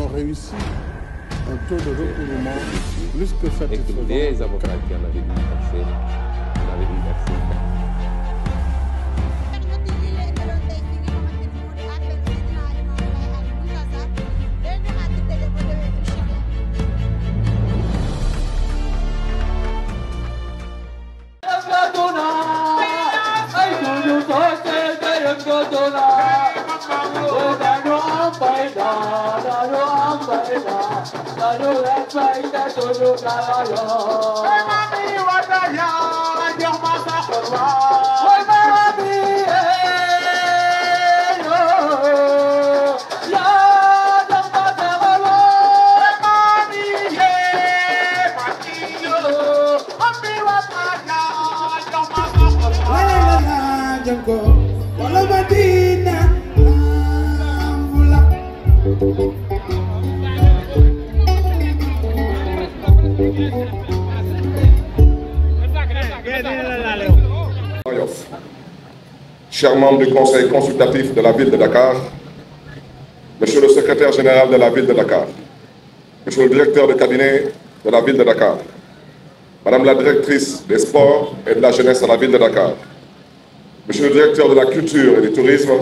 ont réussi un taux de recouvrement plus que satisfaisant. Et que les avocats qui en avaient eu accès, Chers membres du Conseil consultatif de la ville de Dakar, Monsieur le secrétaire général de la ville de Dakar, Monsieur le directeur de cabinet de la ville de Dakar, Madame la directrice des sports et de la jeunesse à la ville de Dakar, Monsieur le directeur de la culture et du tourisme,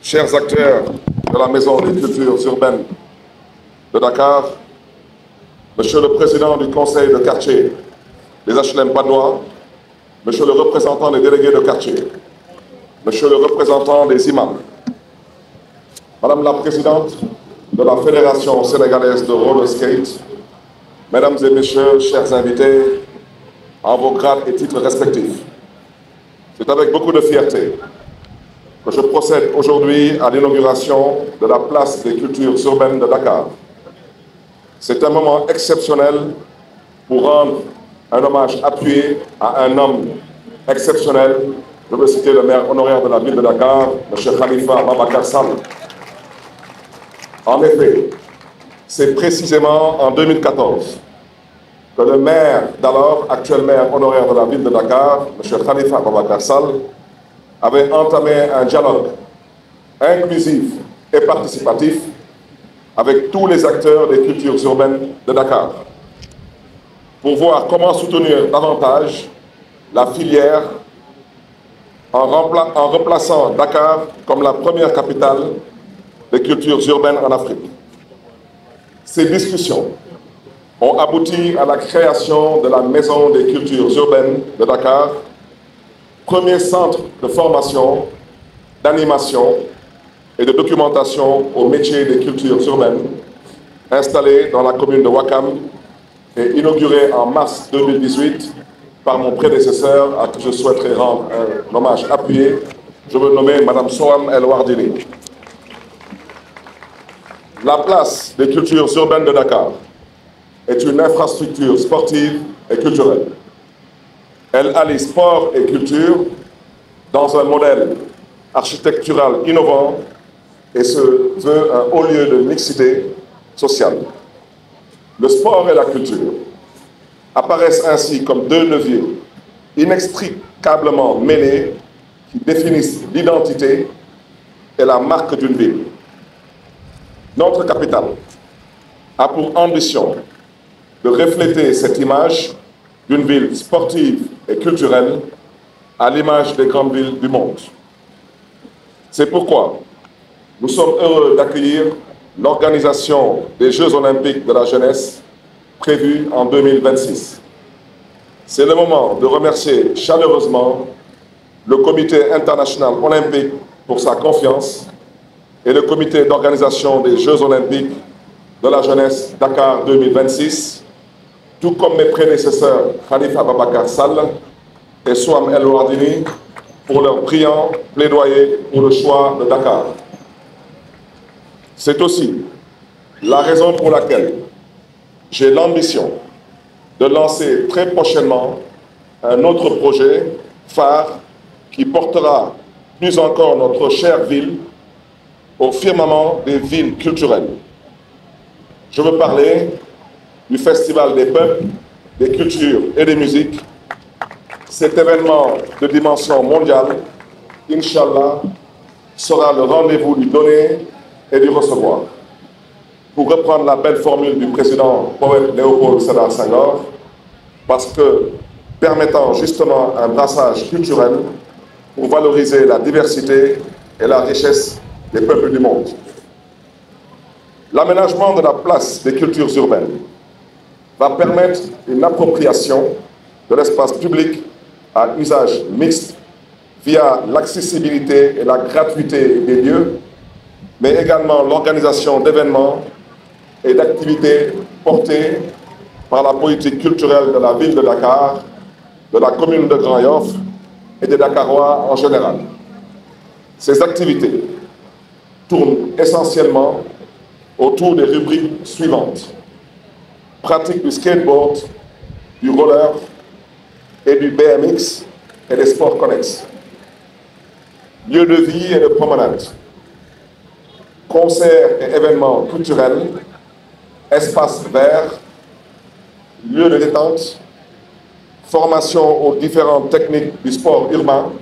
chers acteurs de la maison des cultures urbaines de Dakar, Monsieur le président du conseil de quartier des HLM Padois, Monsieur le représentant des délégués de quartier, Monsieur le représentant des imams, Madame la présidente de la Fédération sénégalaise de roller skate, Mesdames et Messieurs, chers invités, en vos grades et titres respectifs. C'est avec beaucoup de fierté que je procède aujourd'hui à l'inauguration de la place des cultures urbaines de Dakar. C'est un moment exceptionnel pour rendre un hommage appuyé à un homme exceptionnel. Je veux citer le maire honoraire de la ville de Dakar, M. Khalifa Ababacar Sall. En effet, c'est précisément en 2014 que le maire d'alors, actuel maire honoraire de la ville de Dakar, M. Khalifa Ababacar Sall, avait entamé un dialogue inclusif et participatif avec tous les acteurs des cultures urbaines de Dakar pour voir comment soutenir davantage la filière en replaçant Dakar comme la première capitale des cultures urbaines en Afrique. Ces discussions ont abouti à la création de la Maison des cultures urbaines de Dakar, premier centre de formation, d'animation et de documentation au métier des cultures urbaines, installé dans la commune de Ouakam et inauguré en mars 2018 par mon prédécesseur, à qui je souhaiterais rendre un hommage appuyé. Je veux nommer Mme Soham El Wardini. La place des cultures urbaines de Dakar est une infrastructure sportive et culturelle. Elle allie sport et culture dans un modèle architectural innovant et se veut un haut lieu de mixité sociale. Le sport et la culture apparaissent ainsi comme deux leviers inextricablement mêlés qui définissent l'identité et la marque d'une ville. Notre capitale a pour ambition de refléter cette image d'une ville sportive et culturelle à l'image des grandes villes du monde. C'est pourquoi nous sommes heureux d'accueillir l'organisation des Jeux olympiques de la jeunesse prévus en 2026. C'est le moment de remercier chaleureusement le Comité international olympique pour sa confiance et le Comité d'organisation des Jeux olympiques de la jeunesse Dakar 2026, tout comme mes prédécesseurs Khalifa Ababacar Sall et Soham El Wardini pour leur brillant plaidoyer pour le choix de Dakar. C'est aussi la raison pour laquelle j'ai l'ambition de lancer très prochainement un autre projet phare qui portera plus encore notre chère ville au firmament des villes culturelles. Je veux parler du Festival des peuples, des cultures et des musiques. Cet événement de dimension mondiale, Inch'Allah, sera le rendez-vous du donner et du recevoir. pour reprendre la belle formule du président poète Léopold Sédar Senghor, parce que permettant justement un brassage culturel pour valoriser la diversité et la richesse des peuples du monde. L'aménagement de la place des cultures urbaines va permettre une appropriation de l'espace public à usage mixte via l'accessibilité et la gratuité des lieux, mais également l'organisation d'événements et d'activités portées par la politique culturelle de la ville de Dakar, de la commune de Grand Yoff et des Dakarois en général. Ces activités tournent essentiellement autour des rubriques suivantes: pratique du skateboard, du roller et du BMX et des sports connexes, lieux de vie et de promenade, concerts et événements culturels, espaces verts, lieux de détente, formation aux différentes techniques du sport urbain,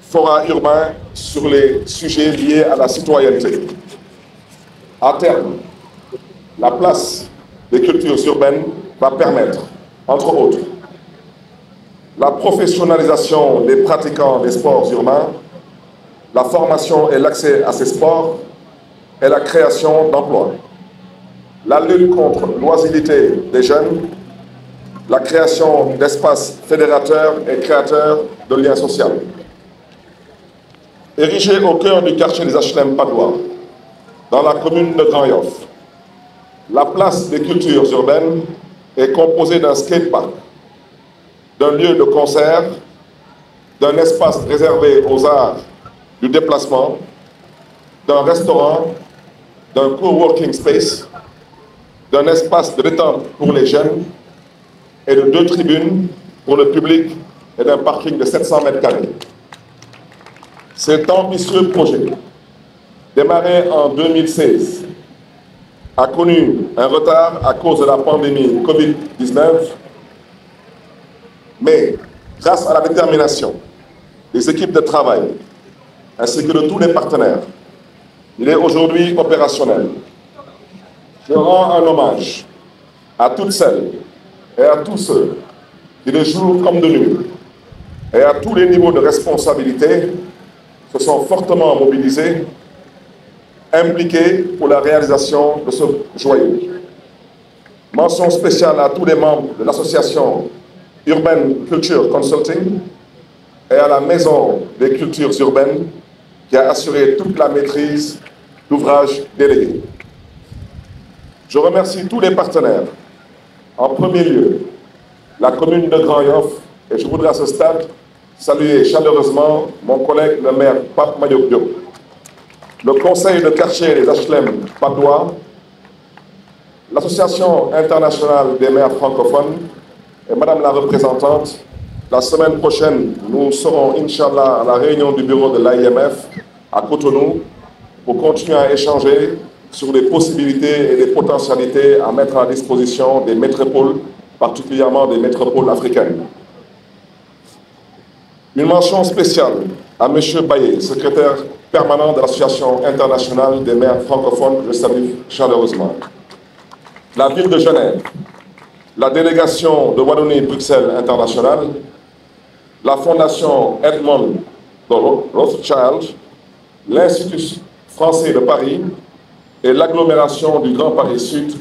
forats urbains sur les sujets liés à la citoyenneté. À terme, la place des cultures urbaines va permettre, entre autres, la professionnalisation des pratiquants des sports urbains, la formation et l'accès à ces sports et la création d'emplois, la lutte contre l'oisiveté des jeunes, la création d'espaces fédérateurs et créateurs de liens sociaux. Érigé au cœur du quartier des HLM Padoua, dans la commune de Grand Yoff, la place des cultures urbaines est composée d'un skatepark, d'un lieu de concert, d'un espace réservé aux arts du déplacement, d'un restaurant, d'un coworking space, d'un espace de détente pour les jeunes et de 2 tribunes pour le public et d'un parking de 700 mètres carrés. Cet ambitieux projet, démarré en 2016, a connu un retard à cause de la pandémie Covid-19, mais grâce à la détermination des équipes de travail ainsi que de tous les partenaires, il est aujourd'hui opérationnel. Je rends un hommage à toutes celles et à tous ceux qui, de jour comme de nuit, et à tous les niveaux de responsabilité, se sont fortement mobilisés, impliqués pour la réalisation de ce joyau. Mention spéciale à tous les membres de l'association Urban Culture Consulting et à la Maison des Cultures Urbaines qui a assuré toute la maîtrise d'ouvrage délégué. Je remercie tous les partenaires, en premier lieu la commune de Grand Yoff, et je voudrais à ce stade saluer chaleureusement mon collègue le maire Pape Mayop Diop, le conseil de quartier des HLM Padoua, l'association internationale des maires francophones et madame la représentante. La semaine prochaine, nous serons, Inch'Allah, à la réunion du bureau de l'AIMF à Cotonou pour continuer à échanger sur les possibilités et les potentialités à mettre à disposition des métropoles, particulièrement des métropoles africaines. Une mention spéciale à M. Baye, secrétaire permanent de l'Association internationale des maires francophones, je salue chaleureusement. La ville de Genève, la délégation de Wallonie-Bruxelles internationale, la Fondation Edmond Rothschild, l'Institut français de Paris et l'agglomération du Grand Paris Sud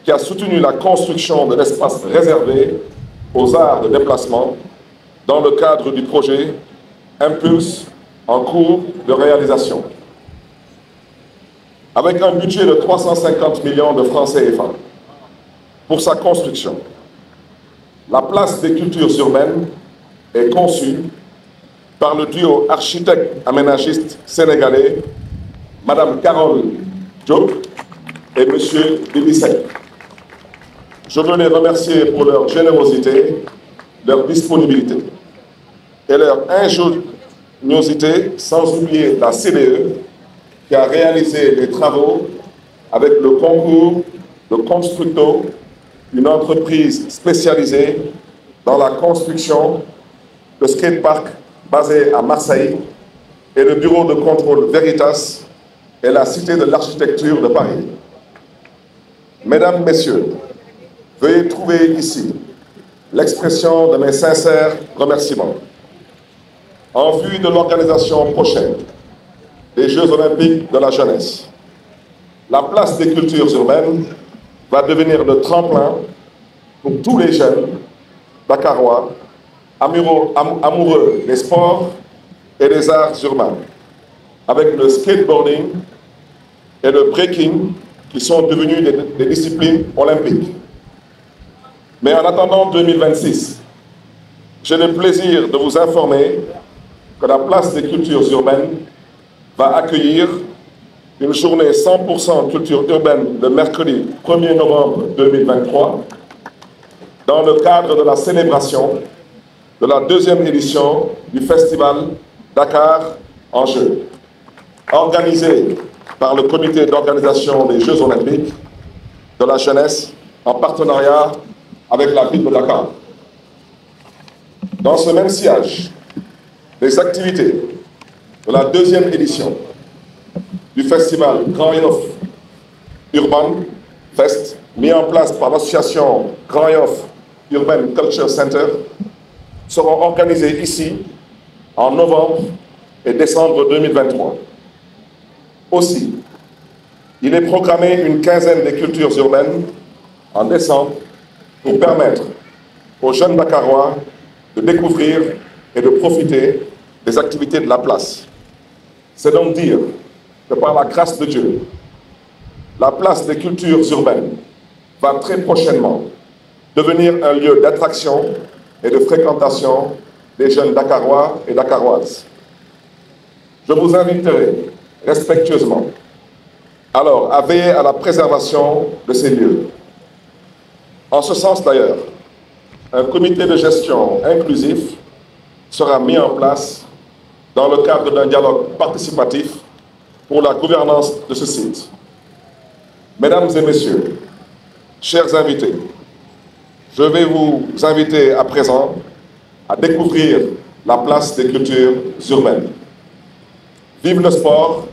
qui a soutenu la construction de l'espace réservé aux arts de déplacement dans le cadre du projet Impulse en cours de réalisation. Avec un budget de 350 millions de francs CFA pour sa construction, la place des cultures urbaines est conçue par le duo architecte-aménagiste sénégalais, Madame Carole Diop et Monsieur Bibisek. Je veux les remercier pour leur générosité, leur disponibilité et leur ingéniosité, sans oublier la CDE qui a réalisé les travaux avec le concours de Constructo, une entreprise spécialisée dans la construction de skatepark basé à Marseille, et le bureau de contrôle Veritas et la Cité de l'Architecture de Paris. Mesdames, Messieurs, veuillez trouver ici l'expression de mes sincères remerciements en vue de l'organisation prochaine des Jeux olympiques de la jeunesse. La place des cultures urbaines va devenir le tremplin pour tous les jeunes dakarois amoureux des sports et des arts urbains, avec le skateboarding et le breaking qui sont devenus des disciplines olympiques. Mais en attendant 2026, j'ai le plaisir de vous informer que la place des cultures urbaines va accueillir une journée 100% culture urbaine le mercredi 1er novembre 2023 dans le cadre de la célébration de la 2e édition du festival Dakar en Jeux, organisé par le comité d'organisation des Jeux olympiques de la jeunesse en partenariat avec la ville de Dakar. Dans ce même sillage, les activités de la 2e édition du festival Grand Yoff Urban Fest, mis en place par l'association Grand Yoff Urban Culture Center, seront organisées ici en novembre et décembre 2023. Aussi, il est programmé une quinzaine de cultures urbaines en décembre pour permettre aux jeunes Dakarois de découvrir et de profiter des activités de la place. C'est donc dire que par la grâce de Dieu, la place des cultures urbaines va très prochainement devenir un lieu d'attraction et de fréquentation des jeunes Dakarois et Dakaroises. Je vous inviterai respectueusement alors à veiller à la préservation de ces lieux. En ce sens d'ailleurs, un comité de gestion inclusif sera mis en place dans le cadre d'un dialogue participatif pour la gouvernance de ce site. Mesdames et messieurs, chers invités, je vais vous inviter à présent à découvrir la place des cultures urbaines. Vive le sport,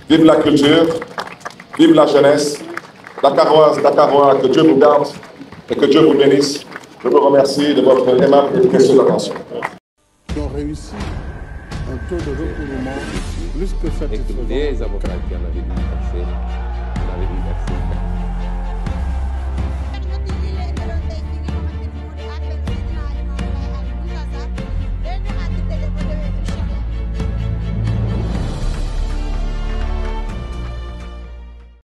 vive la culture, vive la jeunesse, Dakaroises, Dakarois, que Dieu vous garde et que Dieu vous bénisse. Je vous remercie de votre aimable et précieuse attention. Ils ont réussi un taux de recouvrement plus que satisfaisant. Écoutez les avocats qui en avaient dû passer.